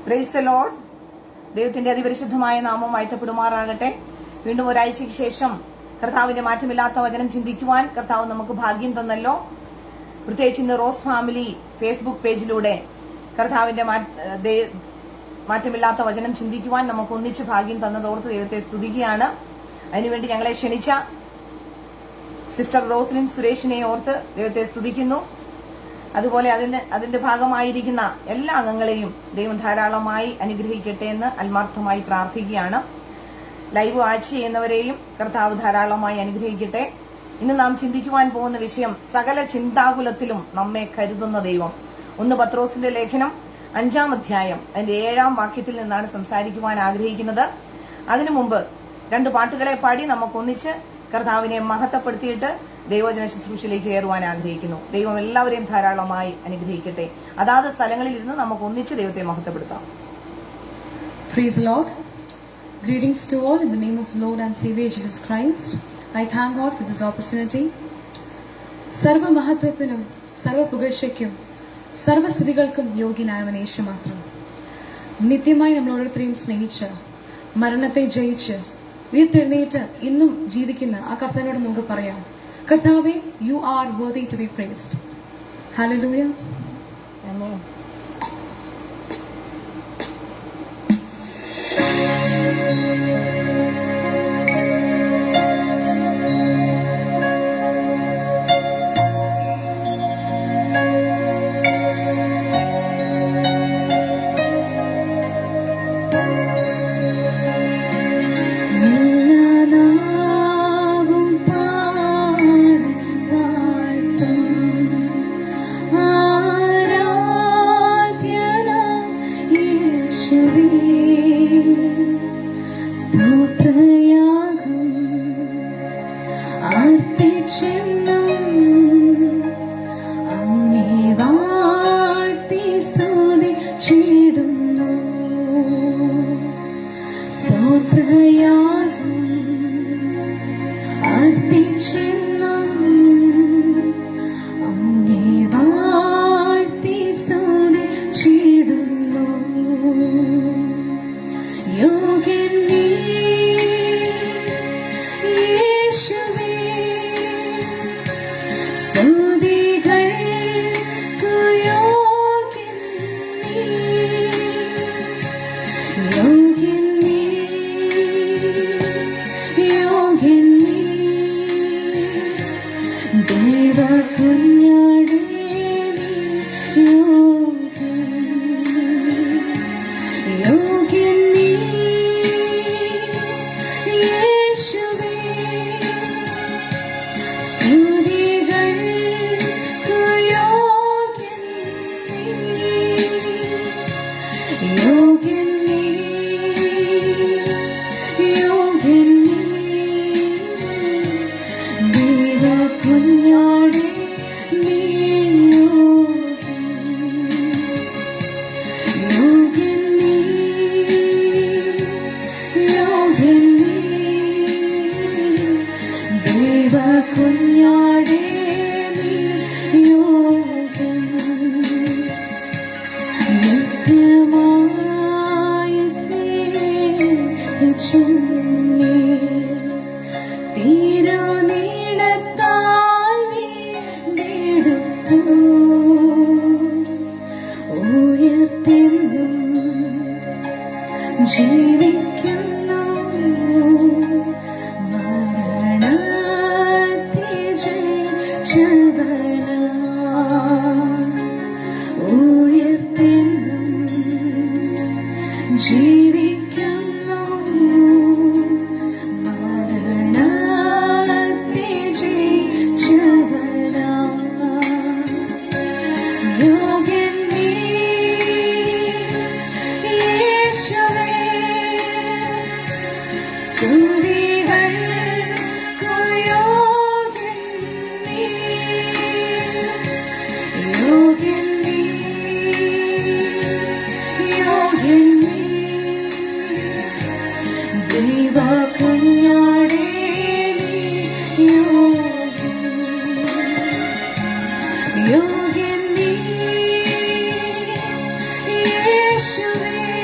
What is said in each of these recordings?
Price the Lord. ദൈവത്തിന്റെ അതിപരിശുദ്ധമായ നാമം വാഴ്ത്തപ്പെടുമാറാകട്ടെ. വീണ്ടും ഒരാഴ്ചയ്ക്ക് ശേഷം കർത്താവിന്റെ മാറ്റമില്ലാത്ത വചനം ചിന്തിക്കുവാൻ കർത്താവ് നമുക്ക് ഭാഗ്യം തന്നല്ലോ. പ്രത്യേകിച്ച് ഇന്ന് റോസ് ഫാമിലി ഫേസ്ബുക്ക് പേജിലൂടെ കർത്താവിന്റെ മാറ്റമില്ലാത്ത വചനം ചിന്തിക്കുവാൻ നമുക്ക് ഒന്നിച്ച് ഭാഗ്യം തന്നതോർത്ത് ദൈവത്തെ സ്തുതിക്കുകയാണ്. അതിനുവേണ്ടി ഞങ്ങളെ ക്ഷണിച്ച സിസ്റ്റർ റോസ്ലിൻ സുരേഷിനെ ഓർത്ത് ദൈവത്തെ സ്തുതിക്കുന്നു. അതുപോലെ അതിന്റെ ഭാഗമായിരിക്കുന്ന എല്ലാ അംഗങ്ങളെയും ദൈവം ധാരാളമായി അനുഗ്രഹിക്കട്ടെ എന്ന് ആത്മാർത്ഥമായി പ്രാർത്ഥിക്കുകയാണ്. ലൈവ് വാച്ച് ചെയ്യുന്നവരെയും കർത്താവ് ധാരാളമായി അനുഗ്രഹിക്കട്ടെ. ഇന്ന് നാം ചിന്തിക്കുവാൻ പോകുന്ന വിഷയം സകല ചിന്താകുലത്തിലും നമ്മെ കരുതുന്ന ദൈവം. 1 പത്രോസിന്റെ ലേഖനം 5-ാം അധ്യായം അതിന്റെ 7-ാം വാക്യത്തിൽ നിന്നാണ് സംസാരിക്കുവാൻ ആഗ്രഹിക്കുന്നത്. അതിനു മുമ്പ് 2 പാട്ടുകളെ പാടി നമുക്കൊന്നിച്ച് കർത്താവിനെ മഹത്വപ്പെടുത്തിയിട്ട് ദൈവവചന ശുശ്രൂഷയിലേക്ക് കയറുവാൻ ആഗ്രഹിക്കുന്നു. ദൈവം എല്ലാവരെയും ധാരാളമായി അനുഗ്രഹിക്കട്ടെ. അതാത് സ്ഥലങ്ങളിൽ ഇരുന്ന് നമുക്ക് ഒന്നിച്ച് ദൈവത്തെ മഹത്വപ്പെടുത്താം. Praise the Lord. Greetings to all in the name of Lord and Savior Jesus Christ. I thank God for this opportunity. സർവ മഹത്വത്തിനും സർവ പുകഴ്ചയ്ക്കും സർവസ്തുതികൾക്കും യോഗ്യനായവൻ യേശു മാത്രം. നിത്യമായി നമ്മൾ ഓരോരുത്തരെയും സ്നേഹിച്ച് മരണത്തെ ജയിച്ച് ഉയർത്തെഴുന്നേറ്റ് ഇന്നും ജീവിക്കുന്ന ആ കർത്താവിനോട് നമുക്ക് പറയാം, കർത്താവേ, you are worthy to be praised. Hallelujah. Amen. യേശുവേ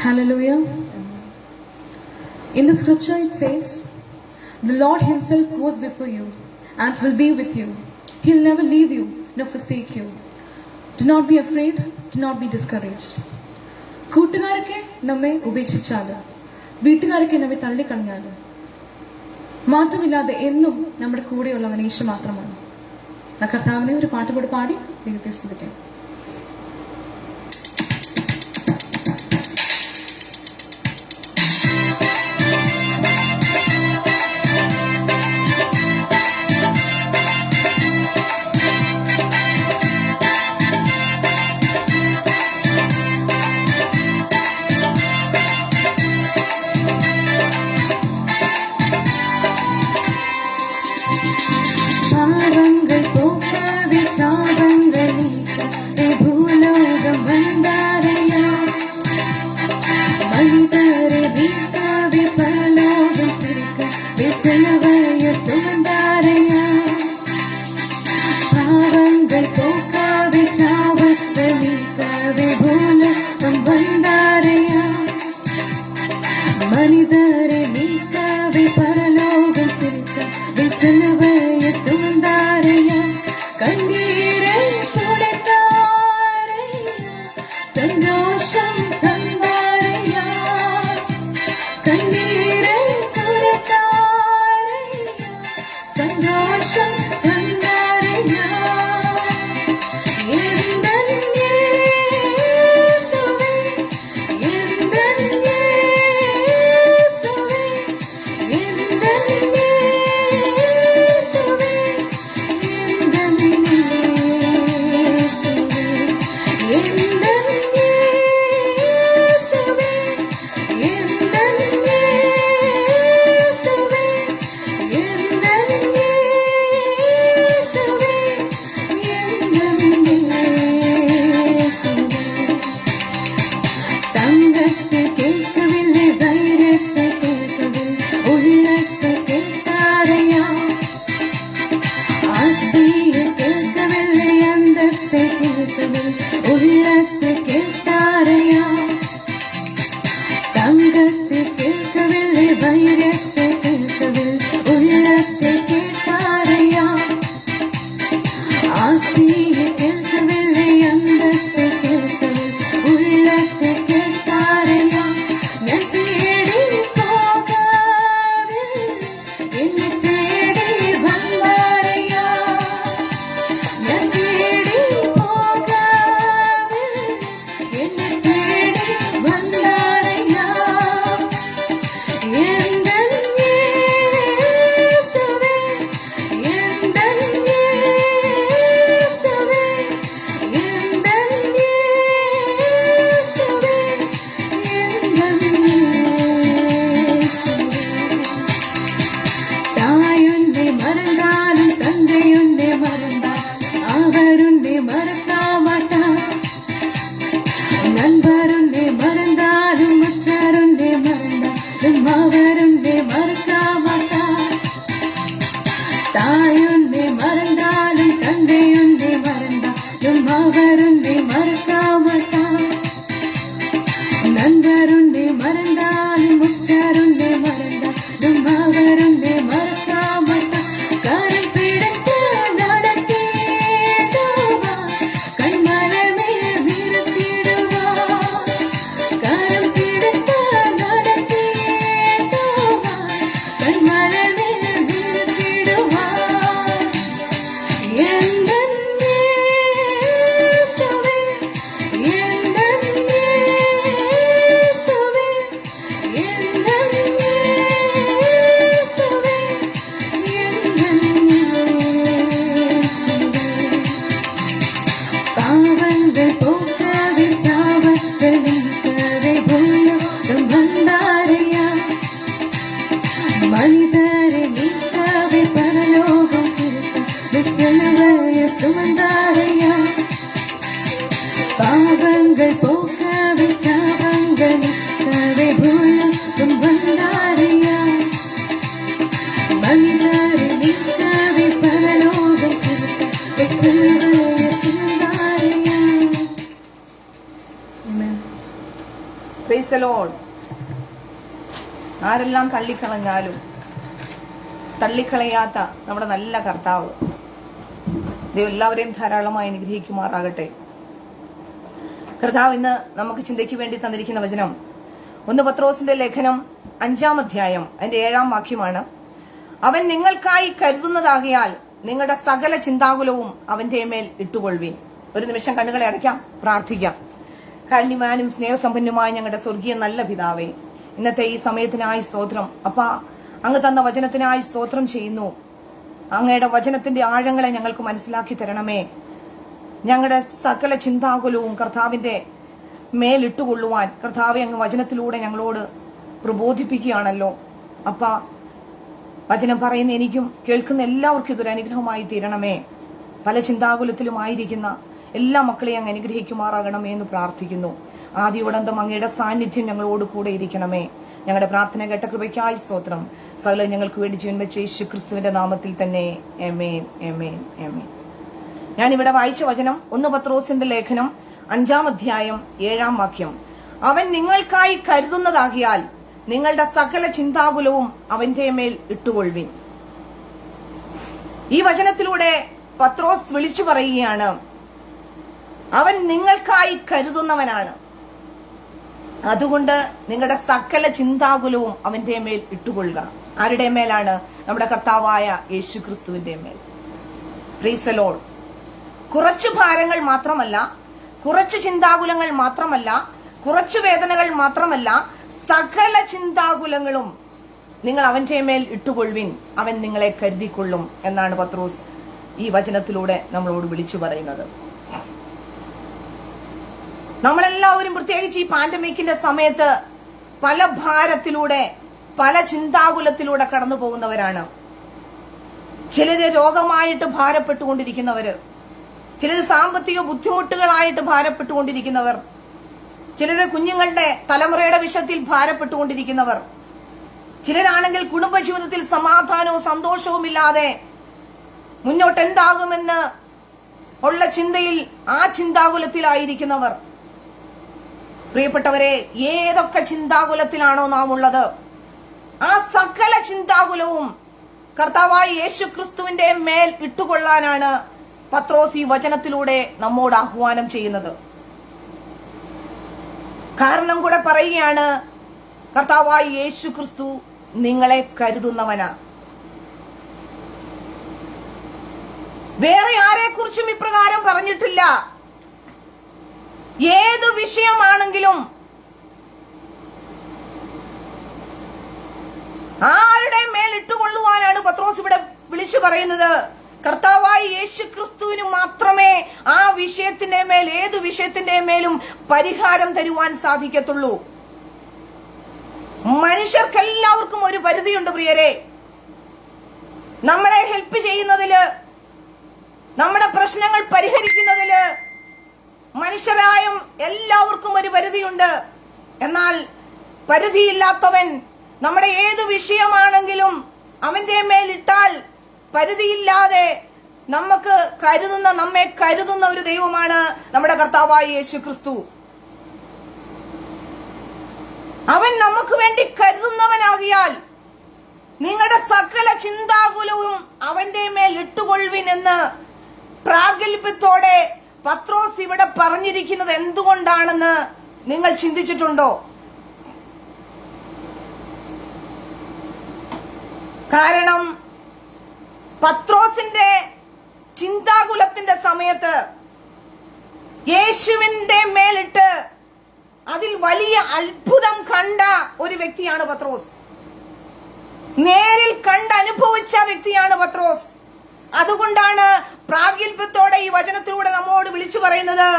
Hallelujah. In the scripture it says, the Lord himself goes before you and will be with you. He'll never leave you nor forsake you. Do not be afraid, do not be discouraged. കൂട്ടുകാരൊക്കെ നമ്മെ ഉപേക്ഷിച്ചാല്, വീട്ടുകാരൊക്കെ നമ്മെ തള്ളിക്കളഞ്ഞാല്, മാറ്റമില്ലാതെ എന്നും നമ്മുടെ കൂടെയുള്ളവൻ യേശു മാത്രമാണ്. ആ കർത്താവിനെ ഒരു പാട്ട് കൂടി പാടി ദൈവത്തെ സ്തുതിക്കാം. தாயுன்னை மறந்தாலும் தந்தையுன்னை மறந்தாலும் அவருன்னை மறக்க மாட்டார். நண்பருன்னை மறந்தாலும் உற்றாருன்னை மறந்தாலும் அவருன்னை மறக்க மாட்டார். கரம் பிடித்து நடத்திடுவார், கண்மலை மேல் நிறுத்திடுவார். கரம் பிடித்து நடத்திடுவார், கண்மலை மேல் நிறுத்திடுவார். எந்தன் இயேசுவே, எந்தன் இயேசுவே, எந்தன் இயேசுவே, எந்தன் இயேசுவே. பாவங்கள் போக்கவே சாபங்கள் நீக்கவே பூலோகம் வந்தாரையா. மனிதரை நீக்கவே பரலோகம் திருத்தவே சிலுவையை சுமந்தாரையா. பாவங்கள் போக்கவே சாபங்கள் நீக்கவே பூலோகம் வந்தாரையா. மனிதரை நீக்கவே பரலோகம் திருத்தவே சிலுவையை சுமந்தாரையா. Amen. Praise the Lord. ആരെല്ലാം തള്ളിക്കളഞ്ഞാലും തള്ളിക്കളയാത്ത നമ്മുടെ നല്ല കർത്താവ് ദൈവം എല്ലാവരെയും ധാരാളമായി അനുഗ്രഹിക്കുമാറാകട്ടെ. കർത്താവ് ഇന്ന് നമുക്ക് ചിന്തയ്ക്ക് വേണ്ടി തന്നിരിക്കുന്ന വചനം 1 പത്രോസിന്റെ ലേഖനം 5-ാം അധ്യായം അതിന്റെ 7-ാം വാക്യമാണ്. അവൻ നിങ്ങൾക്കായി കരുതുന്നതാകിയാൽ നിങ്ങളുടെ സകല ചിന്താകുലവും അവന്റെ മേൽ ഇട്ടുകൊള്ളുവിൻ. ഒരു നിമിഷം കണ്ണുകളെ അടയ്ക്കാം, പ്രാർത്ഥിക്കാം. കാരുണ്യവാനും സ്നേഹസമ്പന്നനുമായ ഞങ്ങളുടെ സ്വർഗീയ നല്ല പിതാവേ, ഇന്നത്തെ ഈ സമയത്തിനായി സ്തോത്രം. അപ്പാ, അങ്ങ് തന്ന വചനത്തിനായി സ്തോത്രം ചെയ്യുന്നു. അങ്ങയുടെ വചനത്തിന്റെ ആഴങ്ങളെ ഞങ്ങൾക്ക് മനസ്സിലാക്കി തരണമേ. ഞങ്ങളുടെ സകല ചിന്താകുലവും കർത്താവിന്റെ മേലിട്ടുകൊള്ളുവാൻ കർത്താവെ അങ്ങ് വചനത്തിലൂടെ ഞങ്ങളോട് പ്രബോധിപ്പിക്കുകയാണല്ലോ. അപ്പാ, വചനം പറയുന്ന എനിക്കും കേൾക്കുന്ന എല്ലാവർക്കും ഇതൊരു അനുഗ്രഹമായി തീരണമേ. പല ചിന്താകുലത്തിലുമായിരിക്കുന്ന എല്ലാ മക്കളെയും അങ്ങ് അനുഗ്രഹിക്കുമാറാകണമേ എന്ന് പ്രാർത്ഥിക്കുന്നു. ആദിയോടന്തം അങ്ങയുടെ സാന്നിധ്യം ഞങ്ങളോട് കൂടെ ഇരിക്കണമേ. ഞങ്ങളുടെ പ്രാർത്ഥന കേട്ട കൃപയ്ക്കായി സ്തോത്രം. സകലം ഞങ്ങൾക്ക് വേണ്ടി ജീവൻ വെച്ച യേശു ക്രിസ്തുവിന്റെ നാമത്തിൽ തന്നെ ആമേൻ, ആമേൻ, ആമേൻ. ഞാനിവിടെ വായിച്ച വചനം 1 പത്രോസിന്റെ ലേഖനം 5-ാം അധ്യായം 7-ാം വാക്യം. അവൻ നിങ്ങൾക്കായി കരുതുന്നതാകിയാൽ നിങ്ങളുടെ സകല ചിന്താകുലവും അവന്റെ മേൽ ഇട്ടുകൊള്ളുവിൻ. ഈ വചനത്തിലൂടെ പത്രോസ് വിളിച്ചു പറയുകയാണ്, അവൻ നിങ്ങൾക്കായി കരുതുന്നവനാണ്. അതുകൊണ്ട് നിങ്ങളുടെ സകല ചിന്താകുലവും അവന്റെ മേൽ ഇട്ടുകൊള്ളുക. ആരുടെ മേലാണ്? നമ്മുടെ കർത്താവായ യേശു ക്രിസ്തുവിന്റെ മേൽ. Price the Lord. കുറച്ചു ഭാരങ്ങൾ മാത്രമല്ല, കുറച്ചു ചിന്താകുലങ്ങൾ മാത്രമല്ല, കുറച്ചു വേദനകൾ മാത്രമല്ല, സകല ചിന്താകുലങ്ങളും നിങ്ങൾ അവന്റെ മേൽ ഇട്ടുകൊള്ളുവിൻ, അവൻ നിങ്ങളെ കരുതിക്കൊള്ളും എന്നാണ് പത്രോസ് ഈ വചനത്തിലൂടെ നമ്മളോട് വിളിച്ചു പറയുന്നത്. നമ്മളെല്ലാവരും പ്രത്യേകിച്ച് ഈ പാൻഡമിക്കിന്റെ സമയത്ത് പല ഭാരത്തിലൂടെ, പല ചിന്താകുലത്തിലൂടെ കടന്നു പോകുന്നവരാണ്. ചിലര് രോഗമായിട്ട് ഭാരപ്പെട്ടുകൊണ്ടിരിക്കുന്നവര്, ചിലര് സാമ്പത്തിക ബുദ്ധിമുട്ടുകളായിട്ട് ഭാരപ്പെട്ടുകൊണ്ടിരിക്കുന്നവർ, ചിലര് കുഞ്ഞുങ്ങളുടെ തലമുറയുടെ വിഷയത്തിൽ ഭാരപ്പെട്ടുകൊണ്ടിരിക്കുന്നവർ, ചിലരാണെങ്കിൽ കുടുംബജീവിതത്തിൽ സമാധാനവും സന്തോഷവും ഇല്ലാതെ മുന്നോട്ട് എന്താകുമെന്ന് ഉള്ള ചിന്തയിൽ ആ ചിന്താകുലത്തിലായിരിക്കുന്നവർ. പ്രിയപ്പെട്ടവരെ, ഏതൊക്കെ ചിന്താകുലത്തിലാണോ നാം ഉള്ളത്, ആ സകല ചിന്താകുലവും കർത്താവായ യേശു ക്രിസ്തുവിന്റെ മേൽ ഇട്ടുകൊള്ളാനാണ് പത്രോസ് ഈ വചനത്തിലൂടെ നമ്മോട് ആഹ്വാനം ചെയ്യുന്നത്. കാരണം കൂടെ പറയുകയാണ്, കർത്താവായ യേശു ക്രിസ്തു നിങ്ങളെ കരുതുന്നവനാ. വേറെ ആരെക്കുറിച്ചും ഇപ്രകാരം പറഞ്ഞിട്ടില്ല. ഏതു വിഷയമാണെങ്കിലും, ആരുടെ മേൽ ഇട്ടുകൊള്ളുവാനാണ് പത്രോസ് ഇവിടെ വിളിച്ചു പറയുന്നത്? കർത്താവായ യേശു ക്രിസ്തുവിന് മാത്രമേ ആ വിഷയത്തിന്റെ മേൽ, ഏതു വിഷയത്തിന്റെ മേലും പരിഹാരം തരുവാൻ സാധിക്കത്തുള്ളൂ. മനുഷ്യർക്കെല്ലാവർക്കും ഒരു പരിധിയുണ്ട് പ്രിയരെ. നമ്മളെ ഹെൽപ്പ് ചെയ്യുന്നതില്, നമ്മുടെ പ്രശ്നങ്ങൾ പരിഹരിക്കുന്നതില് മനുഷ്യരായും എല്ലാവർക്കും ഒരു പരിധിയുണ്ട്. എന്നാൽ പരിധിയില്ലാത്തവൻ നമ്മുടെ ഏത് വിഷയമാണെങ്കിലും അവന്റെ മേലിട്ടാൽ പരിധിയില്ലാതെ നമ്മെ കരുതുന്ന ഒരു ദൈവമാണ് നമ്മുടെ കർത്താവായ യേശു ക്രിസ്തു. അവൻ നമുക്ക് വേണ്ടി കരുതുന്നവനാകിയാൽ നിങ്ങളുടെ സകല ചിന്താകുലവും അവന്റെ മേൽ ഇട്ടുകൊള്ളുവിൻ എന്ന് പ്രാഗൽഭ്യത്തോടെ പത്രോസ് ഇവിടെ പറഞ്ഞിരിക്കുന്നത് എന്തുകൊണ്ടാണെന്ന് നിങ്ങൾ ചിന്തിച്ചിട്ടുണ്ടോ? കാരണം പത്രോസിന്റെ ചിന്താകുലത്തിന്റെ സമയത്ത് യേശുവിന്റെ മേലിട്ട് അതിൽ വലിയ അത്ഭുതം കണ്ട ഒരു വ്യക്തിയാണ് പത്രോസ്. നേരിൽ കണ്ട് അനുഭവിച്ച വ്യക്തിയാണ് പത്രോസ്. അതുകൊണ്ടാണ് പ്രാഗൽഭ്യത്തോടെ ഈ വചനത്തിലൂടെ നമ്മോട് വിളിച്ചു പറയുന്നത്,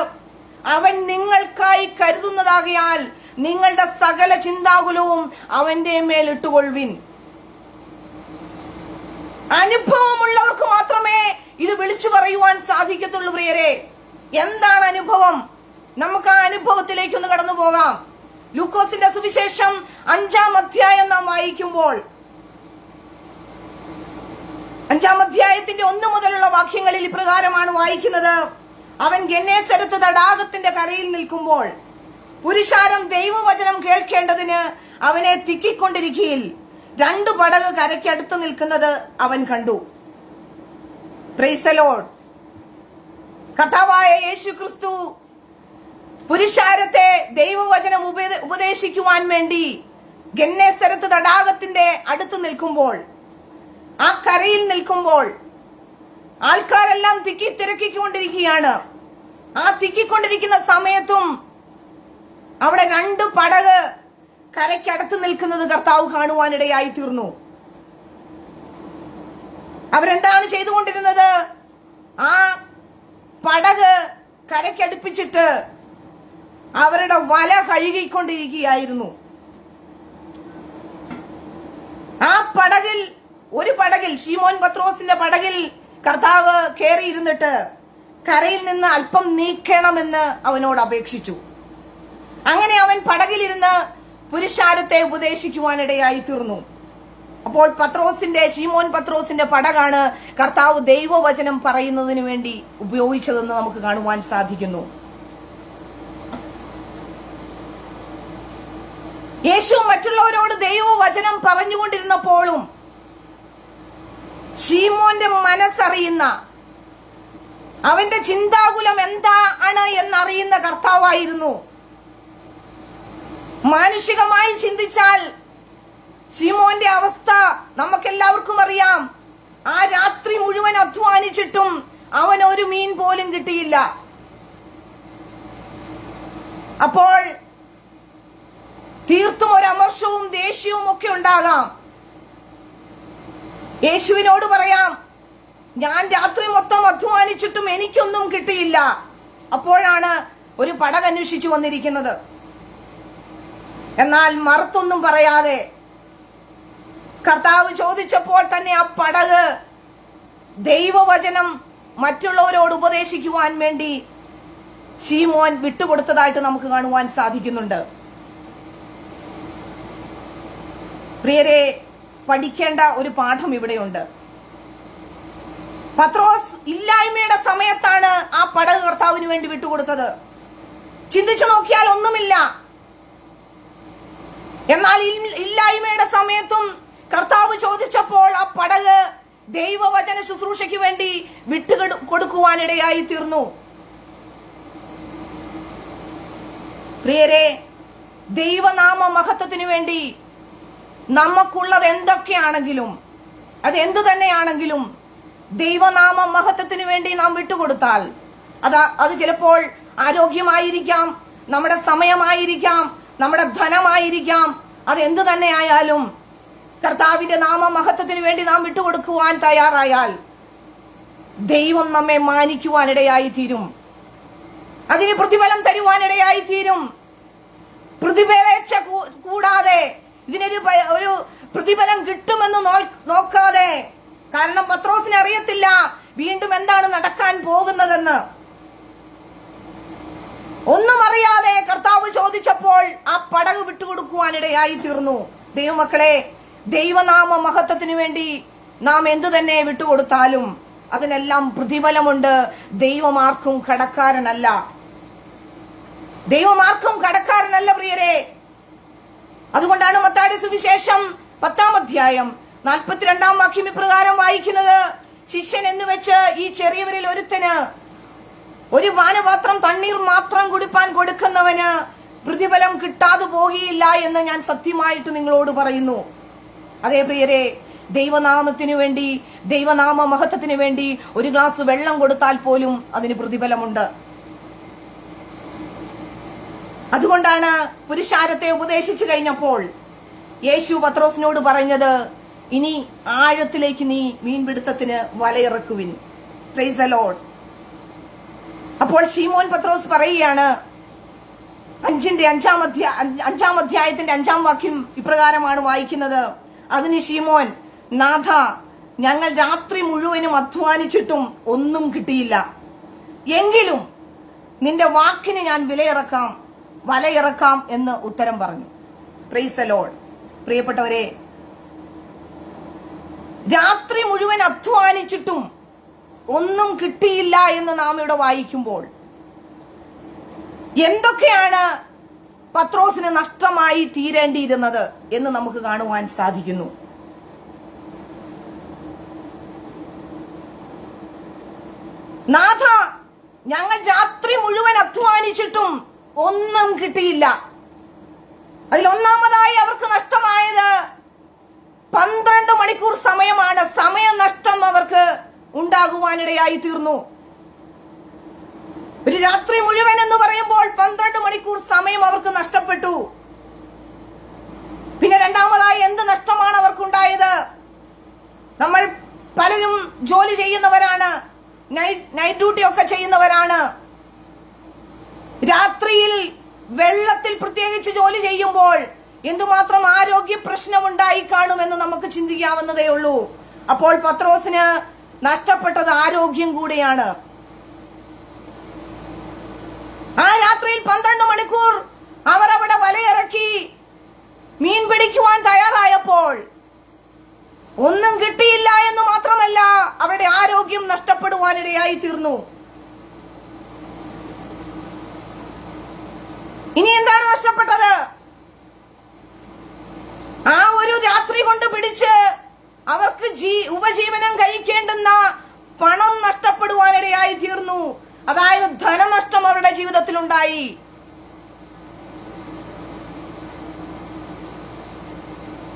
അവൻ നിങ്ങൾക്കായി കരുതുന്നതാകിയാൽ നിങ്ങളുടെ സകല ചിന്താകുലവും അവന്റെ മേലിട്ടുകൊള്ളുവിൻ. അനുഭവമുള്ളവർക്ക് മാത്രമേ ഇത് വിളിച്ചു പറയുവാൻ സാധിക്കത്തുള്ളൂ. പ്രിയരെ, എന്താണ് അനുഭവം? നമുക്ക് ആ അനുഭവത്തിലേക്ക് ഒന്ന് കടന്നു പോകാം. ലൂക്കോസിന്റെ സുവിശേഷം 5-ാം അധ്യായം നാം വായിക്കുമ്പോൾ 5-ാം അധ്യായത്തിന്റെ 1 മുതലുള്ള വാക്യങ്ങളിൽ ഇപ്രകാരമാണ് വായിക്കുന്നത്. അവൻ ഗന്നേസരത്ത് തടാകത്തിന്റെ കരയിൽ നിൽക്കുമ്പോൾ പുരുഷാരം ദൈവവചനം കേൾക്കേണ്ടതിന് അവനെ തിക്കിക്കൊണ്ടിരിക്കയിൽ 2 പടക് കരയ്ക്കടുത്ത് നിൽക്കുന്നത് അവൻ കണ്ടു. Price the Lord. കർത്താവായ യേശു ക്രിസ്തു പുരുഷാരത്തെ ദൈവവചനം ഉപദേശിക്കുവാൻ വേണ്ടി ഗന്നേസരത്ത് തടാകത്തിന്റെ അടുത്ത് നിൽക്കുമ്പോൾ, ആ കരയിൽ നിൽക്കുമ്പോൾ ആൾക്കാരെല്ലാം തിരക്കിക്കൊണ്ടിരിക്കുകയാണ്. ആ തിക്കിക്കൊണ്ടിരിക്കുന്ന സമയത്തും അവിടെ 2 പടക് കരയ്ക്കടുത്ത് നിൽക്കുന്നത് കർത്താവ് കാണുവാനിടയായി തീർന്നു. അവരെന്താണ് ചെയ്തുകൊണ്ടിരുന്നത്? ആ പടക് കരയ്ക്കടുപ്പിച്ചിട്ട് അവരുടെ വല കഴുകിക്കൊണ്ടിരിക്കുകയായിരുന്നു. ആ പടകിൽ, ഒരു പടകിൽ, ശീമോൻ പത്രോസിന്റെ പടകിൽ കർത്താവ് കയറിയിരുന്നിട്ട് കരയിൽ നിന്ന് അല്പം നീക്കണമെന്ന് അവനോട് അപേക്ഷിച്ചു. അങ്ങനെ അവൻ പടകിലിരുന്ന് പുരുഷാരത്തെ ഉപദേശിക്കുവാനിടയായി തീർന്നു. അപ്പോൾ ശീമോൻ പത്രോസിന്റെ പടകാണ് കർത്താവ് ദൈവവചനം പറയുന്നതിന് വേണ്ടി ഉപയോഗിച്ചതെന്ന് നമുക്ക് കാണുവാൻ സാധിക്കുന്നു. യേശു മറ്റുള്ളവരോട് ദൈവവചനം പറഞ്ഞുകൊണ്ടിരുന്നപ്പോഴും ശീമോന്റെ മനസ്സറിയുന്ന, അവന്റെ ചിന്താകുലം എന്താണ് എന്നറിയുന്ന കർത്താവായിരുന്നു. മാനുഷികമായി ചിന്തിച്ചാൽ ശീമോന്റെ അവസ്ഥ നമുക്കെല്ലാവർക്കും അറിയാം. ആ രാത്രി മുഴുവൻ അധ്വാനിച്ചിട്ടും അവൻ ഒരു മീൻ പോലും കിട്ടിയില്ല. അപ്പോൾ തീർത്തും ഒരു അമർഷവും ദേഷ്യവും ഒക്കെ ഉണ്ടാകാം. യേശുവിനോട് പറയാം, ഞാൻ രാത്രി മൊത്തം അധ്വാനിച്ചിട്ടും എനിക്കൊന്നും കിട്ടിയില്ല. അപ്പോഴാണ് ഒരു പടക് അന്വേഷിച്ചു വന്നിരിക്കുന്നത്. എന്നാൽ മറുത്തൊന്നും പറയാതെ കർത്താവ് ചോദിച്ചപ്പോൾ തന്നെ ആ പടക് ദൈവവചനം മറ്റുള്ളവരോട് ഉപദേശിക്കുവാൻ വേണ്ടി ശീമോൻ വിട്ടുകൊടുത്തതായിട്ട് നമുക്ക് കാണുവാൻ സാധിക്കുന്നുണ്ട്. പ്രിയരെ, പഠിക്കേണ്ട ഒരു പാഠം ഇവിടെയുണ്ട്. പത്രോസ് ഇല്ലായ്മയുടെ സമയത്താണ് ആ പടക് കർത്താവിന് വേണ്ടി വിട്ടുകൊടുത്തത്. ചിന്തിച്ചു നോക്കിയാൽ ഒന്നുമില്ല. എന്നാൽ ഇല്ലായ്മയുടെ സമയത്തും കർത്താവ് ചോദിച്ചപ്പോൾ ആ പടക് ദൈവവചന ശുശ്രൂഷയ്ക്ക് വേണ്ടി വിട്ടുകൊടുക്കുവാനിടയായി തീർന്നു. പ്രിയരെ, ദൈവനാമ മഹത്വത്തിന് വേണ്ടി നമുക്കുള്ളത് എന്തൊക്കെയാണെങ്കിലും, അത് എന്തു തന്നെയാണെങ്കിലും ദൈവനാമ മഹത്വത്തിന് വേണ്ടി നാം വിട്ടുകൊടുത്താൽ, അത് ചിലപ്പോൾ ആരോഗ്യമായിരിക്കാം, നമ്മുടെ സമയമായിരിക്കാം, നമ്മുടെ ധനമായിരിക്കാം, അത് എന്തു തന്നെയായാലും കർത്താവിന്റെ നാമ മഹത്വത്തിന് വേണ്ടി നാം വിട്ടുകൊടുക്കുവാൻ തയ്യാറായാൽ ദൈവം നമ്മെ മാനിക്കുവാനിടയായി തീരും. അതിന് പ്രതിഫലം തരുവാനിടയായി തീരും. പ്രതിഫലേച്ഛ കൂടാതെ ഇതിനൊരു പ്രതിഫലം കിട്ടുമെന്ന് നോക്കാതെ. കാരണം പത്രോസിനെ അറിയത്തില്ല വീണ്ടും എന്താണ് നടക്കാൻ പോകുന്നതെന്ന്. ഒന്നും അറിയാതെ കർത്താവ് ചോദിച്ചപ്പോൾ ആ പടക് വിട്ടുകൊടുക്കുവാനിടയായി തീർന്നു. ദൈവമക്കളെ, ദൈവനാമ മഹത്വത്തിന് വേണ്ടി നാം എന്തു തന്നെ വിട്ടുകൊടുത്താലും അതിനെല്ലാം പ്രതിഫലമുണ്ട്. ദൈവമാർക്കും കടക്കാരനല്ല. ദൈവമാർക്കും കടക്കാരനല്ല പ്രിയരെ. അതുകൊണ്ടാണ് മത്തായിയുടെ സുവിശേഷം 10-ാം അധ്യായം 42-ാം വാക്യം ഇപ്രകാരം വായിക്കുന്നത്: ശിഷ്യൻ എന്ന് വെച്ച് ഈ ചെറിയവരിൽ ഒരുത്തന് ഒരു പാനപാത്രം തണ്ണീർ മാത്രം കുടിപ്പാൻ കൊടുക്കുന്നവന് പ്രതിഫലം കിട്ടാതെ പോകിയില്ല എന്ന് ഞാൻ സത്യമായിട്ട് നിങ്ങളോട് പറയുന്നു. അതേ പ്രിയരെ, ദൈവനാമത്തിനു വേണ്ടി, ദൈവനാമ മഹത്വത്തിന് വേണ്ടി ഒരു ഗ്ലാസ് വെള്ളം കൊടുത്താൽ പോലും അതിന് പ്രതിഫലമുണ്ട്. അതുകൊണ്ടാണ് പുരുഷാരത്തെ ഉപദേശിച്ചു കഴിഞ്ഞപ്പോൾ യേശു പത്രോസിനോട് പറഞ്ഞത്, ഇനി ആഴത്തിലേക്ക് നീ മീൻപിടുത്തത്തിന് വലയിറക്കുവിൻ. Praise the Lord. അപ്പോൾ ശീമോൻ പത്രോസ് പറയുകയാണ്, 5-ാം അധ്യായത്തിന്റെ 5-ാം വാക്യം ഇപ്രകാരമാണ് വായിക്കുന്നത്: അതിന് ശീമോൻ, നാഥ, ഞങ്ങൾ രാത്രി മുഴുവനും അധ്വാനിച്ചിട്ടും ഒന്നും കിട്ടിയില്ല. എങ്കിലും നിന്റെ വാക്കിന് ഞാൻ വലയിറക്കാം എന്ന് ഉത്തരം പറഞ്ഞു. Price the Lord. പ്രിയപ്പെട്ടവരെ, രാത്രി മുഴുവൻ അധ്വാനിച്ചിട്ടും ഒന്നും കിട്ടിയില്ല എന്ന് നാം ഇവിടെ വായിക്കുമ്പോൾ എന്തൊക്കെയാണ് പത്രോസിന് നഷ്ടമായി തീരേണ്ടിയിരുന്നത് എന്ന് നമുക്ക് കാണുവാൻ സാധിക്കുന്നു. നാഥ, ഞങ്ങൾ രാത്രി മുഴുവൻ അധ്വാനിച്ചിട്ടും ഒന്നും കിട്ടിയില്ല. അതിലൊന്നാമതായി അവർക്ക് നഷ്ടമായത് 12 മണിക്കൂർ സമയമാണ്. സമയനഷ്ടം അവർക്ക് ഉണ്ടാകുവാനിടയായി തീർന്നു. ഒരു രാത്രി മുഴുവൻ എന്ന് പറയുമ്പോൾ 12 മണിക്കൂർ സമയം അവർക്ക് നഷ്ടപ്പെട്ടു. പിന്നെ രണ്ടാമതായി എന്ത് നഷ്ടമാണ് അവർക്കുണ്ടായത്? നമ്മൾ പലരും ജോലി ചെയ്യുന്നവരാണ്, നൈറ്റ് ഡ്യൂട്ടി ഒക്കെ ചെയ്യുന്നവരാണ്. രാത്രിയിൽ വെള്ളത്തിൽ പ്രത്യേകിച്ച് ജോലി ചെയ്യുമ്പോൾ എന്തുമാത്രം ആരോഗ്യ പ്രശ്നമുണ്ടായി കാണുമെന്ന് നമുക്ക് ചിന്തിക്കാവുന്നതേ ഉള്ളൂ. അപ്പോൾ പത്രോസിന് നഷ്ടപ്പെട്ടത് ആരോഗ്യം കൂടെയാണ്. ആ രാത്രിയിൽ 12 മണിക്കൂർ അവർ അവിടെ വലയിറക്കി മീൻ പിടിക്കുവാൻ തയ്യാറായപ്പോൾ ഒന്നും കിട്ടിയില്ല എന്ന് മാത്രമല്ല, അവരുടെ ആരോഗ്യം നഷ്ടപ്പെടുവാനിടയായി തീർന്നു. ഇനി എന്താണ് നഷ്ടപ്പെട്ടത്? ആ ഒരു രാത്രി കൊണ്ട് പിടിച്ച് അവർക്ക് ഉപജീവനം കഴിക്കേണ്ടുന്ന പണം നഷ്ടപ്പെടുവാനിടയായി തീർന്നു. അതായത് ധനനഷ്ടം അവരുടെ ജീവിതത്തിലുണ്ടായി.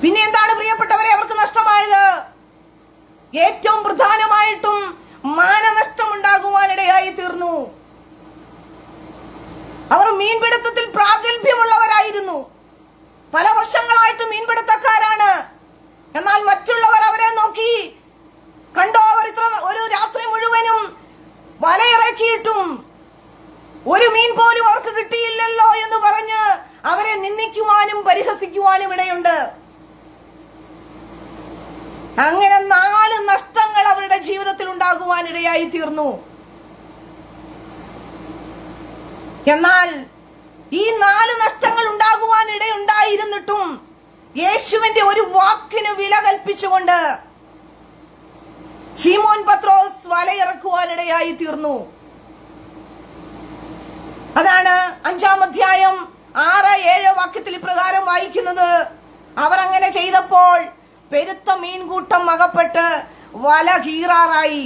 പിന്നെ എന്താണ് പ്രിയപ്പെട്ടവരെ അവർക്ക് നഷ്ടമായത്? ഏറ്റവും പ്രധാനമായിട്ടും മാനനഷ്ടം ഉണ്ടാകുവാനിടയായി തീർന്നു. അവർ മീൻപിടുത്തത്തിൽ പ്രാഗൽഭ്യമുള്ളവരായിരുന്നു. പല വർഷങ്ങളായിട്ട് മീൻപിടുത്തക്കാരാണ്. എന്നാൽ മറ്റുള്ളവർ അവരെ നോക്കി, കണ്ടോ, അവർ ഒരു രാത്രി മുഴുവനും വലയിറക്കിയിട്ടും ഒരു മീൻ പോലും അവർക്ക് കിട്ടിയില്ലല്ലോ എന്ന് പറഞ്ഞ് അവരെ നിന്ദിക്കുവാനും പരിഹസിക്കുവാനും ഇടയുണ്ട്. അങ്ങനെ 4 നഷ്ടങ്ങൾ അവരുടെ ജീവിതത്തിൽ ഉണ്ടാകുവാനിടയായി തീർന്നു. എന്നാൽ ഈ 4 നഷ്ടങ്ങൾ ഉണ്ടാകുവാനിടയുണ്ടായിരുന്നിട്ടും യേശുവിന്റെ ഒരു വാക്കിന് വില കൽപ്പിച്ചുകൊണ്ട് ശീമോൻ പത്രോസ് വലയിറക്കുവാനിടയായി തീർന്നു. അതാണ് 5-ാം അധ്യായം 6-7 വാക്യത്തിൽ ഇപ്രകാരം വായിക്കുന്നത്: അവർ അങ്ങനെ ചെയ്തപ്പോൾ പെരുത്ത മീൻകൂട്ടം അകപ്പെട്ട് വല കീറാറായി.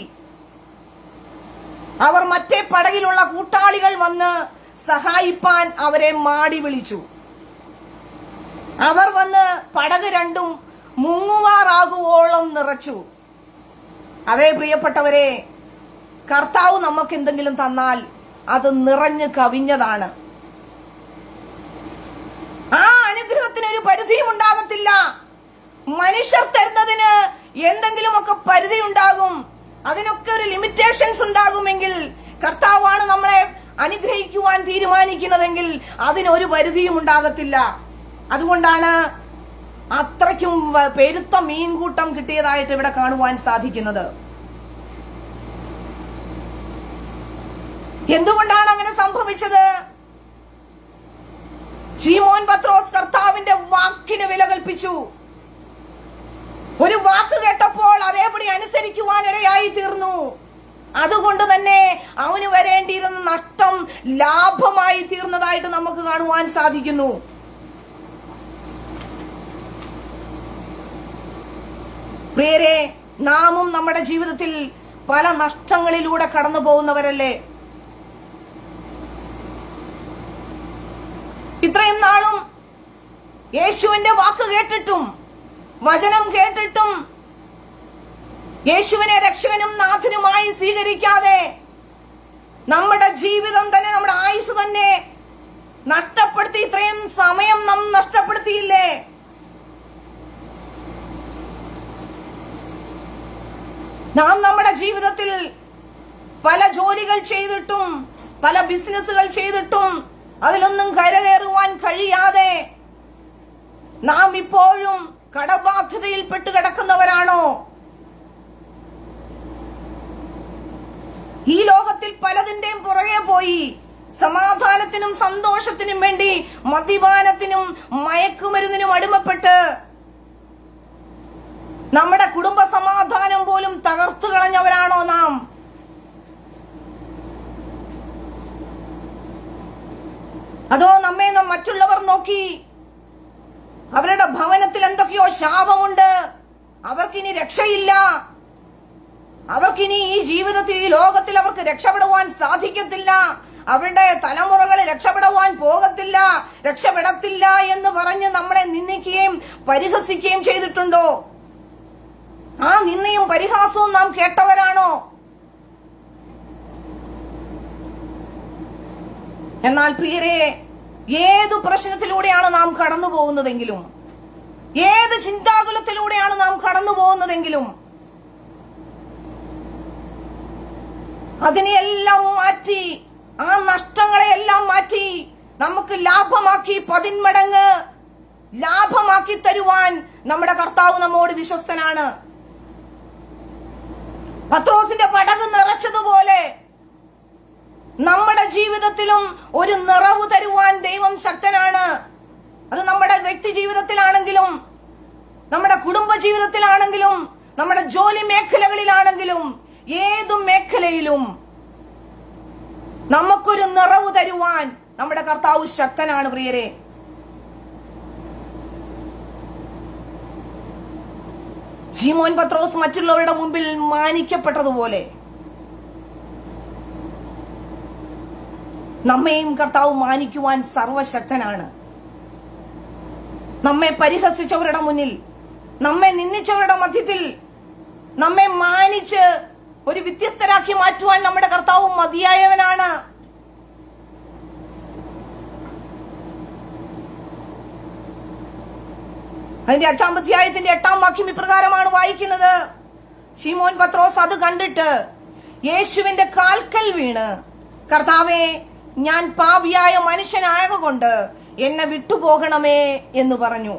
അവർ മറ്റേ പടകിലുള്ള കൂട്ടാളികൾ വന്ന് സഹായിപ്പാൻ അവരെ മാടി വിളിച്ചു. അവർ വന്ന് പടക് രണ്ടും മുങ്ങുവാറാകുവോളം നിറച്ചു. അതേ പ്രിയപ്പെട്ടവരെ, കർത്താവ് നമുക്ക് എന്തെങ്കിലും തന്നാൽ അത് നിറഞ്ഞു കവിഞ്ഞതാണ്. ആ അനുഗ്രഹത്തിന് ഒരു പരിധിയും ഉണ്ടാകത്തില്ല. മനുഷ്യർ തരുന്നതിന് എന്തെങ്കിലുമൊക്കെ പരിധി ഉണ്ടാകും, അതിനൊക്കെ ഒരു ലിമിറ്റേഷൻസ് ഉണ്ടാകുമെങ്കിൽ കർത്താവാണ് നമ്മളെ അനുഗ്രഹിക്കുവാൻ തീരുമാനിക്കുന്നതെങ്കിൽ അതിനൊരു പരിധിയും ഉണ്ടാകത്തില്ല. അതുകൊണ്ടാണ് അത്രയ്ക്കും പെരുത്ത മീൻകൂട്ടം കിട്ടിയതായിട്ട് ഇവിടെ കാണുവാൻ സാധിക്കുന്നത്. എന്തുകൊണ്ടാണ് അങ്ങനെ സംഭവിച്ചത്? ശീമോൻ പത്രോസ് കർത്താവിന്റെ വാക്കിന് വില കൽപ്പിച്ചു. ഒരു വാക്ക് കേട്ടപ്പോൾ അതേപടി അനുസരിക്കുവാനിടയായി തീർന്നു. അതുകൊണ്ട് തന്നെ അവന് വരേണ്ടിയിരുന്ന നഷ്ടം ലാഭമായി തീർന്നതായിട്ട് നമുക്ക് കാണുവാൻ സാധിക്കുന്നു. പ്രിയരെ, നാമും നമ്മുടെ ജീവിതത്തിൽ പല നഷ്ടങ്ങളിലൂടെ കടന്നു പോകുന്നവരല്ലേ? ഇത്രയും നാളും യേശുവിന്റെ വാക്ക് കേട്ടിട്ടും വചനം കേട്ടിട്ടും യേശുവിനെ രക്ഷകനും നാഥനുമായി സ്വീകരിക്കാതെ നമ്മുടെ ജീവിതം തന്നെ, നമ്മുടെ ആയുസ് തന്നെ നഷ്ടപ്പെടുത്തി. ഇത്രയും സമയം നാം നഷ്ടപ്പെടുത്തിയില്ലേ? നാം നമ്മുടെ ജീവിതത്തിൽ പല ജോലികൾ ചെയ്തിട്ടും പല ബിസിനസ്സുകൾ ചെയ്തിട്ടും അതിലൊന്നും കരകയറുവാൻ കഴിയാതെ നാം ഇപ്പോഴും കടബാധ്യതയിൽപ്പെട്ട് കിടക്കുന്നവരാണോ? ഈ ലോകത്തിൽ പലതിന്റെയും പുറകെ പോയി സമാധാനത്തിനും സന്തോഷത്തിനും വേണ്ടി മദ്യപാനത്തിനും മയക്കുമരുന്നിനും അടിമപ്പെട്ട് നമ്മുടെ കുടുംബ സമാധാനം പോലും തകർത്തു കളഞ്ഞവരാണോ നാം? അതോ നമ്മെ മറ്റുള്ളവർ നോക്കി അവരുടെ ഭവനത്തിൽ എന്തൊക്കെയോ ശാപമുണ്ട്, അവർക്കിനി രക്ഷയില്ല, അവർക്കിനി ഈ ജീവിതത്തിൽ ഈ ലോകത്തിൽ അവർക്ക് രക്ഷപ്പെടുവാൻ സാധിക്കത്തില്ല, അവരുടെ തലമുറകൾ രക്ഷപ്പെടുവാൻ രക്ഷപ്പെടത്തില്ല എന്ന് പറഞ്ഞ് നമ്മളെ നിന്ദിക്കുകയും പരിഹസിക്കുകയും ചെയ്തിട്ടുണ്ടോ? ആ നിന്ദയും പരിഹാസവും നാം കേട്ടവരാണോ? എന്നാൽ പ്രിയരെ, ഏതു പ്രശ്നത്തിലൂടെയാണ് നാം കടന്നു പോകുന്നതെങ്കിലും, ഏത് ചിന്താകുലത്തിലൂടെയാണ് നാം കടന്നു പോകുന്നതെങ്കിലും, അതിനെയെല്ലാം മാറ്റി, ആ നഷ്ടങ്ങളെയെല്ലാം മാറ്റി നമുക്ക് ലാഭമാക്കി 10 മടങ്ങ് ലാഭമാക്കി തരുവാൻ നമ്മുടെ കർത്താവ് നമ്മോട് വിശ്വസ്തനാണ്. പത്രോസിന്റെ പടക് നിറച്ചതുപോലെ നമ്മുടെ ജീവിതത്തിലും ഒരു നിറവ് തരുവാൻ ദൈവം ശക്തനാണ്. അത് നമ്മുടെ വ്യക്തി ജീവിതത്തിലാണെങ്കിലും, നമ്മുടെ കുടുംബ ജീവിതത്തിലാണെങ്കിലും, നമ്മുടെ ജോലി മേഖലകളിലാണെങ്കിലും, ഏതു മേഖലയിലും നമുക്കൊരു നിറവ് തരുവാൻ നമ്മുടെ കർത്താവ് ശക്തനാണ്. പ്രിയരെ, ശീമോൻ പത്രോസ് മറ്റുള്ളവരുടെ മുമ്പിൽ മാനിക്കപ്പെട്ടതുപോലെ നമ്മെയും കർത്താവ് മാനിക്കുവാൻ സർവശക്തനാണ്. നമ്മെ പരിഹസിച്ചവരുടെ മുന്നിൽ, നമ്മെ നിന്ദിച്ചവരുടെ മധ്യത്തിൽ നമ്മെ മാനിച്ച് ഒരു വ്യത്യസ്തരാക്കി മാറ്റുവാൻ നമ്മുടെ കർത്താവ് മതിയായവനാണ്. അതിന്റെ 5-ാം അധ്യായത്തിന്റെ 8-ാം വാക്യം ഇപ്രകാരമാണ് വായിക്കുന്നത്: ശീമോൻ പത്രോസ് അത് കണ്ടിട്ട് യേശുവിന്റെ കാൽക്കൽ വീണ്, കർത്താവേ, ഞാൻ പാപിയായ മനുഷ്യനായതുകൊണ്ട് എന്നെ വിട്ടുപോകണമേ എന്ന് പറഞ്ഞു.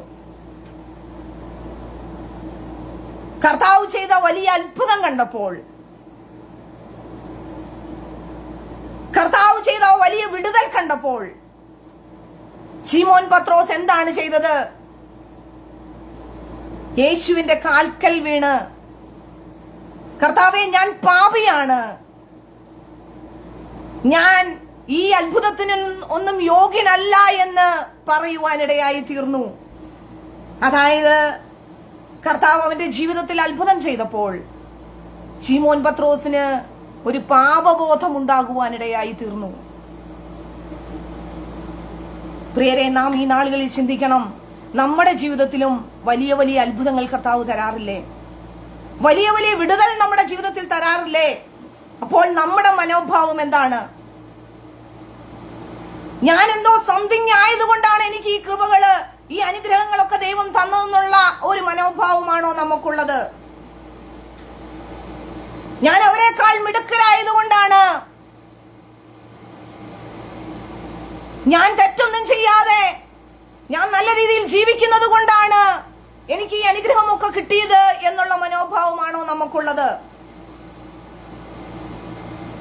കർത്താവ് ചെയ്ത വലിയ അത്ഭുതം കണ്ടപ്പോൾ, കർത്താവ് ചെയ്ത വലിയ വിടുതൽ കണ്ടപ്പോൾ ശീമോൻ പത്രോസ് എന്താണ് ചെയ്തത്? യേശുവിന്റെ കാൽക്കൽ വീണ്, കർത്താവേ, ഞാൻ പാപിയാണ്, ഞാൻ ഈ അത്ഭുതത്തിന് ഒന്നും യോഗ്യനല്ല എന്ന് പറയുവാനിടയായി തീർന്നു. അതായത് കർത്താവ് അവന്റെ ജീവിതത്തിൽ അത്ഭുതം ചെയ്തപ്പോൾ ശീമോൻ പത്രോസിന് ഒരു പാപബോധം ഉണ്ടാകുവാനിടയായി തീർന്നു. പ്രിയരെ, നാം ഈ നാളുകളിൽ ചിന്തിക്കണം, നമ്മുടെ ജീവിതത്തിലും വലിയ വലിയ അത്ഭുതങ്ങൾ കർത്താവ് തരാറില്ലേ? വലിയ വലിയ വിടുതൽ നമ്മുടെ ജീവിതത്തിൽ തരാറില്ലേ? അപ്പോൾ നമ്മുടെ മനോഭാവം എന്താണ്? ഞാൻ എന്തോ സംതിങ് ആയതുകൊണ്ടാണ് എനിക്ക് ഈ കൃപകള്, ഈ അനുഗ്രഹങ്ങളൊക്കെ ദൈവം തന്നതെന്നുള്ള ഒരു മനോഭാവമാണോ നമുക്കുള്ളത്? ഞാൻ അവരെക്കാൾ മിടുക്കരായതുകൊണ്ടാണ്, ഞാൻ തെറ്റൊന്നും ചെയ്യാതെ ഞാൻ നല്ല രീതിയിൽ ജീവിക്കുന്നത് കൊണ്ടാണ് എനിക്ക് ഈ അനുഗ്രഹമൊക്കെ കിട്ടിയത് എന്നുള്ള മനോഭാവമാണോ നമുക്കുള്ളത്?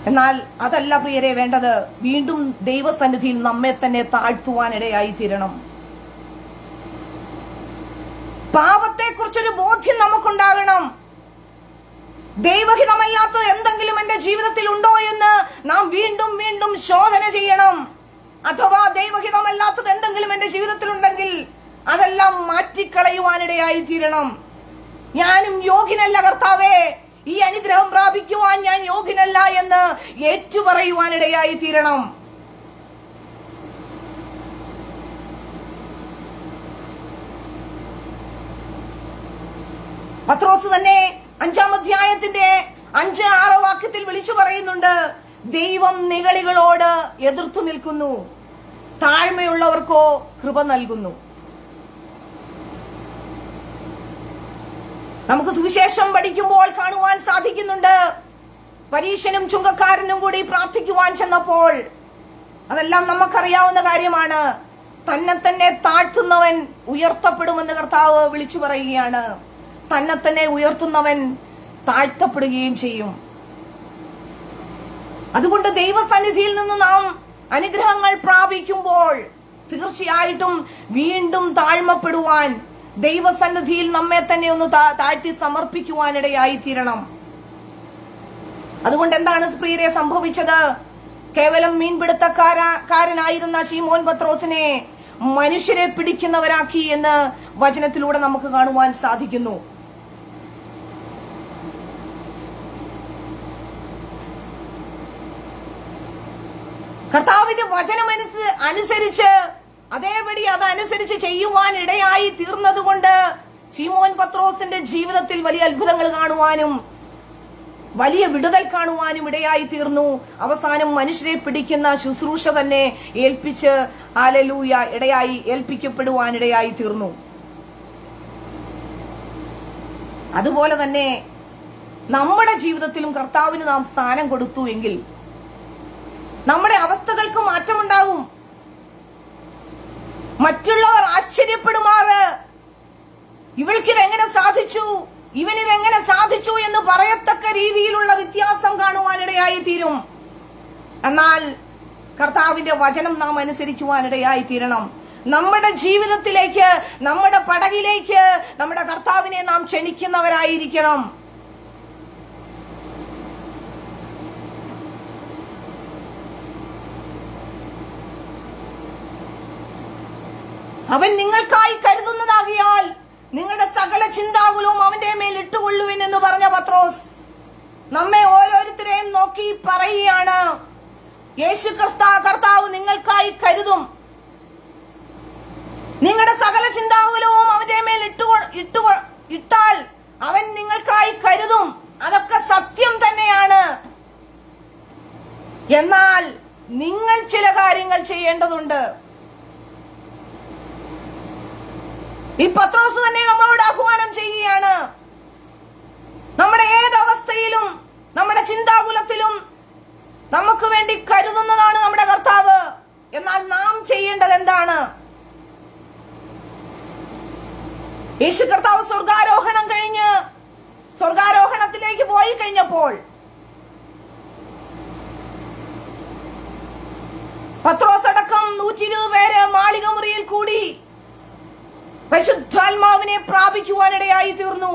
എന്നാൽ അതല്ല പ്രിയരെ വേണ്ടത്. വീണ്ടും ദൈവസന്നിധിയിൽ നമ്മെ തന്നെ താഴ്ത്തുവാനിടയായി തീരണം. പാപത്തെക്കുറിച്ച് കുറിച്ചൊരു ബോധ്യം നമുക്കുണ്ടാകണം. ദൈവഹിതമല്ലാത്തത് എന്തെങ്കിലും എന്റെ ജീവിതത്തിൽ ഉണ്ടോ എന്ന് നാം വീണ്ടും വീണ്ടും ശോധന ചെയ്യണം. അഥവാ ദൈവഹിതമല്ലാത്തത് എന്തെങ്കിലും എന്റെ ജീവിതത്തിൽ ഉണ്ടെങ്കിൽ അതെല്ലാം മാറ്റിക്കളയുവാനിടയായി തീരണം. ഞാനും യോഗ്യനല്ല കർത്താവേ, ഈ അനുഗ്രഹം പ്രാപിക്കുവാൻ ഞാൻ യോഗ്യനല്ല എന്ന് ഏറ്റുപറയുവാനിടയായി തീരണം. പത്രോസ് തന്നെ 5-ാം അധ്യായത്തിന്റെ 5-6 വാക്യത്തിൽ വിളിച്ചു പറയുന്നുണ്ട്, ദൈവം നിഗളികളോട് എതിർത്തു നിൽക്കുന്നു, താഴ്മയുള്ളവർക്കോ കൃപ നൽകുന്നു. നമുക്ക് സുവിശേഷം പഠിക്കുമ്പോൾ കാണുവാൻ സാധിക്കുന്നുണ്ട്, പരീശനും ചുങ്കക്കാരനും കൂടി പ്രാർത്ഥിക്കുവാൻ ചെന്നപ്പോൾ, അതെല്ലാം നമുക്കറിയാവുന്ന കാര്യമാണ്, തന്നെ തന്നെ താഴ്ത്തുന്നവൻ ഉയർത്തപ്പെടുമെന്ന് കർത്താവ് വിളിച്ചു പറയുകയാണ്. തന്നെ തന്നെ ഉയർത്തുന്നവൻ താഴ്ത്തപ്പെടുകയും ചെയ്യും. അതുകൊണ്ട് ദൈവസന്നിധിയിൽ നിന്ന് നാം അനുഗ്രഹങ്ങൾ പ്രാപിക്കുമ്പോൾ തീർച്ചയായിട്ടും വീണ്ടും താഴ്മപ്പെടുവാൻ, ദൈവസന്നിധിയിൽ നമ്മെ തന്നെ ഒന്ന് താഴ്ത്തി സമർപ്പിക്കുവാനിടയായി തീരണം. അതുകൊണ്ട് എന്താണ് പ്രിയരെ സംഭവിച്ചത്? കേവലം മീൻപിടുത്തക്കാരനായിരുന്ന ശീമോൻ പത്രോസിനെ മനുഷ്യരെ പിടിക്കുന്നവരാക്കി എന്ന് വചനത്തിലൂടെ നമുക്ക് കാണുവാൻ സാധിക്കുന്നു. കർത്താവിന്റെ വചനം അനുസരിച്ച് അതേപടി അതനുസരിച്ച് ചെയ്യുവാൻ ഇടയായി തീർന്നതുകൊണ്ട് ശീമോൻ പത്രോസിന്റെ ജീവിതത്തിൽ വലിയ അത്ഭുതങ്ങൾ കാണുവാനും വലിയ വിടുതൽ കാണുവാനും ഇടയായി തീർന്നു. അവസാനം മനുഷ്യരെ പിടിക്കുന്ന ശുശ്രൂഷ തന്നെ ഏൽപ്പിക്കപ്പെടുവാനിടയായി തീർന്നു. അതുപോലെ തന്നെ നമ്മുടെ ജീവിതത്തിലും കർത്താവിന് നാം സ്ഥാനം കൊടുത്തു എങ്കിൽ നമ്മുടെ അവസ്ഥകൾക്ക് മാറ്റമുണ്ടാകും. മറ്റുള്ളവർ ആശ്ചര്യപ്പെടുമാറ് ഇവൾക്കിതെങ്ങനെ സാധിച്ചു, ഇവനിതെങ്ങനെ സാധിച്ചു എന്ന് പറയത്തക്ക രീതിയിലുള്ള വ്യത്യാസം കാണുവാനിടയായി തീരും. എന്നാൽ കർത്താവിന്റെ വചനം നാം അനുസരിക്കുവാനിടയായി തീരണം. നമ്മുടെ ജീവിതത്തിലേക്ക്, നമ്മുടെ പടകിലേക്ക് നമ്മുടെ കർത്താവിനെ നാം ക്ഷണിക്കുന്നവരായിരിക്കണം. അവൻ നിങ്ങൾക്കായി കരുതുന്നതാകിയാൽ നിങ്ങളുടെ സകല ചിന്താകുലവും അവന്റെ മേൽ ഇട്ടുകൊള്ളുവിൻ എന്ന് പറഞ്ഞ പത്രോസ് നമ്മെ ഓരോരുത്തരെയും നോക്കി പറയുകയാണ്, യേശു കർത്താവ് നിങ്ങൾക്കായി കരുതും. നിങ്ങളുടെ സകല ചിന്താകുലവും അവന്റെ മേൽ ഇട്ടാൽ അവൻ നിങ്ങൾക്കായി കരുതും. അതൊക്കെ സത്യം തന്നെയാണ്. എന്നാൽ നിങ്ങൾ ചില കാര്യങ്ങൾ ചെയ്യേണ്ടതുണ്ട്. ഈ പത്രോസ് തന്നെ നമ്മളോട് ആഹ്വാനം ചെയ്യുകയാണ്. നമ്മുടെ ഏതവസ്ഥയിലും നമ്മുടെ ചിന്താകുലത്തിലും നമുക്ക് വേണ്ടി കരുതുന്നതാണ് നമ്മുടെ കർത്താവ്. എന്നാൽ നാം ചെയ്യേണ്ടത് എന്താണ്? യേശു കർത്താവ് സ്വർഗാരോഹണം കഴിഞ്ഞ് സ്വർഗാരോഹണത്തിലേക്ക് പോയി കഴിഞ്ഞപ്പോൾ പത്രോസ് അടക്കം 120 പേര് മാളിക മുറിയിൽ കൂടി പരിശുദ്ധാത്മാവിനെ പ്രാപിക്കുവാനിടയായി തീർന്നു.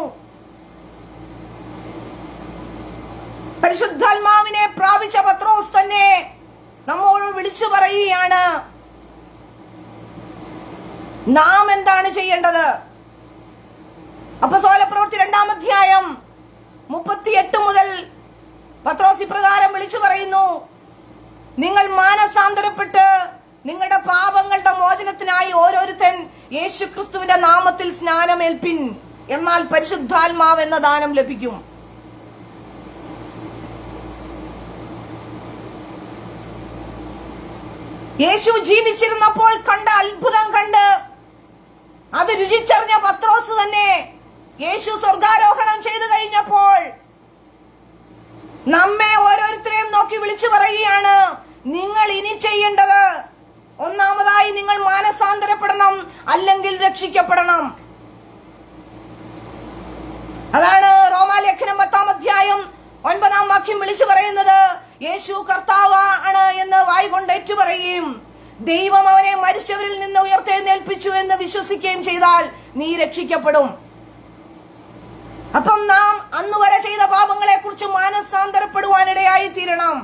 പരിശുദ്ധാത്മാവിനെ പ്രാപിച്ച പത്രോസ് തന്നെ നമ്മോട് വിളിച്ചു പറയുകയാണ്, നാം എന്താണ് ചെയ്യേണ്ടത്? അപ്പോസ്തലപ്രവൃത്തി 2-ാം അധ്യായം 38 മുതൽ പത്രോസ് ഇപ്രകാരം വിളിച്ചു പറയുന്നു, നിങ്ങൾ മാനസാന്തരപ്പെട്ട് നിങ്ങളുടെ പാപങ്ങളുടെ മോചനത്തിനായി ഓരോരുത്തൻ യേശുക്രിസ്തുവിന്റെ നാമത്തിൽ സ്നാനമേൽപ്പിൻ, എന്നാൽ പരിശുദ്ധാത്മാവ് എന്ന ദാനം ലഭിക്കും. യേശു ജീവിച്ചിരുന്നപ്പോൾ കണ്ട അത്ഭുതം കണ്ട് അത് രുചിച്ചറിഞ്ഞ പത്രോസ് തന്നെ യേശു സ്വർഗാരോഹണം ചെയ്തു കഴിഞ്ഞപ്പോൾ നമ്മെ ഓരോരുത്തരെയും നോക്കി വിളിച്ചു പറയുകയാണ്, നിങ്ങൾ ഇനി ചെയ്യേണ്ടത് ഒന്നാമതായി നിങ്ങൾ മാനസാന്തരപ്പെടണം, അല്ലെങ്കിൽ രക്ഷിക്കപ്പെടണം. അതാണ് റോമാലേഖനം 10-ാം അധ്യായം 9-ാം വാക്യം വിളിച്ചു പറയുന്നത്. യേശു കർത്താവാണ് എന്ന് വായ്കൊണ്ട് ഏറ്റുപറയുകയും ദൈവം അവനെ മരിച്ചവരിൽ നിന്ന് ഉയർത്തെഴുന്നേൽപ്പിച്ചു എന്ന് വിശ്വസിക്കുകയും ചെയ്താൽ നീ രക്ഷിക്കപ്പെടും. അപ്പം നാം അന്നുവരെ ചെയ്ത പാപങ്ങളെ കുറിച്ച് മാനസാന്തരപ്പെടുവാനിടയായി തീരണം.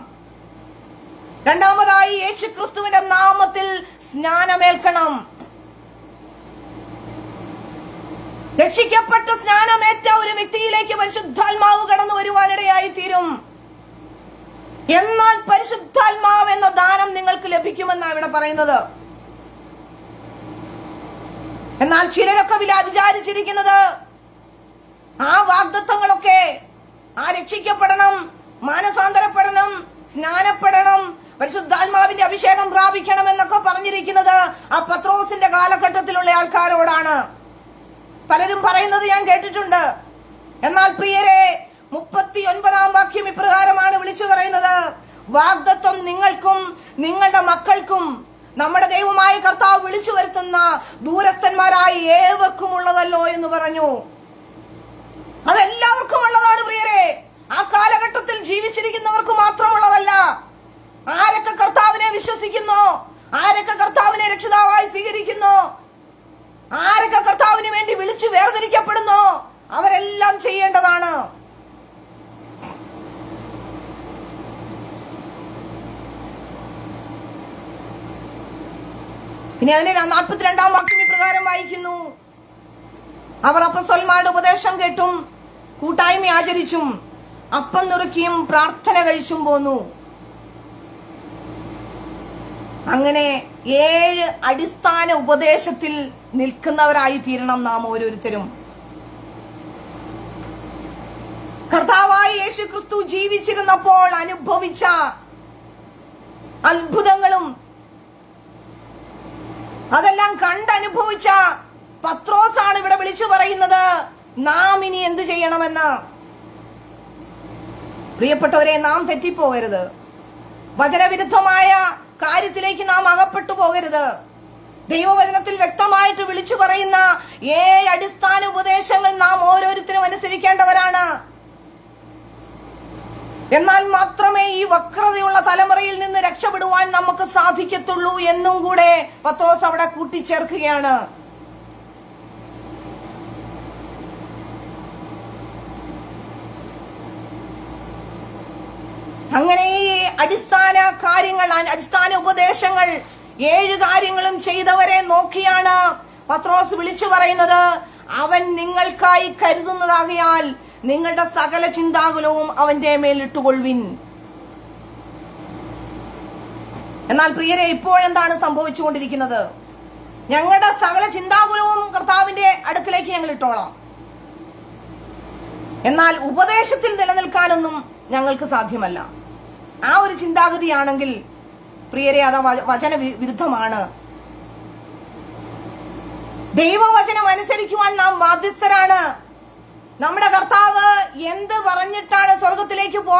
രണ്ടാമതായി യേശുക്രിസ്തുവിന്റെ നാമത്തിൽ സ്നാനമേൽക്കണം. രക്ഷിക്കപ്പെട്ട് സ്നാനമേറ്റ ഒരു വ്യക്തിയിലേക്ക് പരിശുദ്ധാത്മാവ് കടന്നു വരുവാനിടയായി തീരും. എന്നാൽ പരിശുദ്ധാത്മാവ് എന്ന ദാനം നിങ്ങൾക്ക് ലഭിക്കുമെന്നാണ് ഇവിടെ പറയുന്നത്. എന്നാൽ ചിലരൊക്കെ വിചാരിച്ചിരിക്കുന്നത് ആ വാഗ്ദത്തങ്ങളൊക്കെ, ആ രക്ഷിക്കപ്പെടണം, മാനസാന്തരപ്പെടണം, സ്നാനപ്പെടണം, പരിശുദ്ധാത്മാവിന്റെ അഭിഷേകം പ്രാപിക്കണം എന്നൊക്കെ പറഞ്ഞിരിക്കുന്നത് ആ പത്രോസിന്റെ കാലഘട്ടത്തിലുള്ള ആൾക്കാരോടാണ്. പലരും പറയുന്നത് ഞാൻ കേട്ടിട്ടുണ്ട്. എന്നാൽ പ്രിയരെ, 39 വാക്യം ഇപ്രകാരമാണ് വിളിച്ചു പറയുന്നത്: വാഗ്ദത്തം നിങ്ങൾക്കും നിങ്ങളുടെ മക്കൾക്കും നമ്മുടെ ദൈവമായ കർത്താവ് വിളിച്ചു വരുത്തുന്ന ദൂരസ്ഥന്മാരായി ഏവർക്കും ഉള്ളതല്ലോ എന്ന് പറഞ്ഞു. അതെല്ലാവർക്കും ഉള്ളതാണ് പ്രിയരെ. ആ കാലഘട്ടത്തിൽ ജീവിച്ചിരിക്കുന്നവർക്ക് മാത്രമുള്ളതല്ല. ആരൊക്കെ കർത്താവിനെ വിശ്വസിക്കുന്നു, ആരൊക്കെ കർത്താവിനെ രക്ഷിതാവായി സ്വീകരിക്കുന്നു, ആരൊക്കെ കർത്താവിന് വേണ്ടി വിളിച്ചു വേർതിരിക്കപ്പെടുന്നു, അവരെല്ലാം ചെയ്യേണ്ടതാണ്. ഇനി അതിന്റെ 42 വാക്യം ഇപ്രകാരം വായിക്കുന്നു: അവർ അപ്പസ്തലന്മാരുടെ ഉപദേശം കേട്ടും കൂട്ടായ്മ ആചരിച്ചും അപ്പം നുറുക്കിയും പ്രാർത്ഥന കഴിച്ചും പോന്നു. അങ്ങനെ 7 അടിസ്ഥാന ഉപദേശത്തിൽ നിൽക്കുന്നവരായി തീരണം നാം ഓരോരുത്തരും. കർത്താവായ യേശുക്രിസ്തു ജീവിച്ചിരുന്നപ്പോൾ അനുഭവിച്ച അത്ഭുതങ്ങളും അതെല്ലാം കണ്ടനുഭവിച്ച പത്രോസാണ് ഇവിടെ വിളിച്ചു പറയുന്നത് നാം ഇനി എന്ത് ചെയ്യണമെന്ന്. പ്രിയപ്പെട്ടവരെ, നാം തെറ്റിപ്പോകരുത്. വചനവിരുദ്ധമായ കാര്യത്തിലേക്ക് നാം അകപ്പെട്ടു പോകരുത്. ദൈവവചനത്തിൽ വ്യക്തമായിട്ട് വിളിച്ചു പറയുന്ന 7 അടിസ്ഥാന ഉപദേശങ്ങൾ നാം ഓരോരുത്തരും അനുസരിക്കേണ്ടവരാണ്. എന്നാൽ മാത്രമേ ഈ വക്രതയുള്ള തലമുറയിൽ നിന്ന് രക്ഷപ്പെടുവാൻ നമുക്ക് സാധിക്കത്തുള്ളൂ എന്നും കൂടെ പത്രോസ് അവിടെ കൂട്ടിച്ചേർക്കുകയാണ്. അങ്ങനെ ഈ അടിസ്ഥാന കാര്യങ്ങൾ, അടിസ്ഥാന ഉപദേശങ്ങൾ, 7 കാര്യങ്ങളും ചെയ്തവരെ നോക്കിയാണ് പത്രോസ് വിളിച്ചു പറയുന്നത്: അവൻ നിങ്ങൾക്കായി കരുതുന്നതാകയാൽ നിങ്ങളുടെ സകല ചിന്താകുലവും അവന്റെ മേൽ ഇട്ടുകൊള്ളുവിൻ. എന്നാൽ പ്രിയരെ, ഇപ്പോഴെന്താണ് സംഭവിച്ചുകൊണ്ടിരിക്കുന്നത്? ഞങ്ങളുടെ സകല ചിന്താകുലവും കർത്താവിന്റെ അടുക്കിലേക്ക് ഞങ്ങൾ ഇട്ടോളാം, എന്നാൽ ഉപദേശത്തിൽ നിലനിൽക്കാനൊന്നും ഞങ്ങൾക്ക് സാധ്യമല്ല. ആ ഒരു ചിന്താഗതിയാണെങ്കിൽ പ്രിയരെ, അത് വചന വിരുദ്ധമാണ്. ദൈവവചനം അനുസരിക്കുവാൻ നാം ബാധ്യസ്ഥരാണ്. നമ്മുടെ കർത്താവ് എന്ത് പറഞ്ഞിട്ടാണ് സ്വർഗത്തിലേക്ക് പോയത്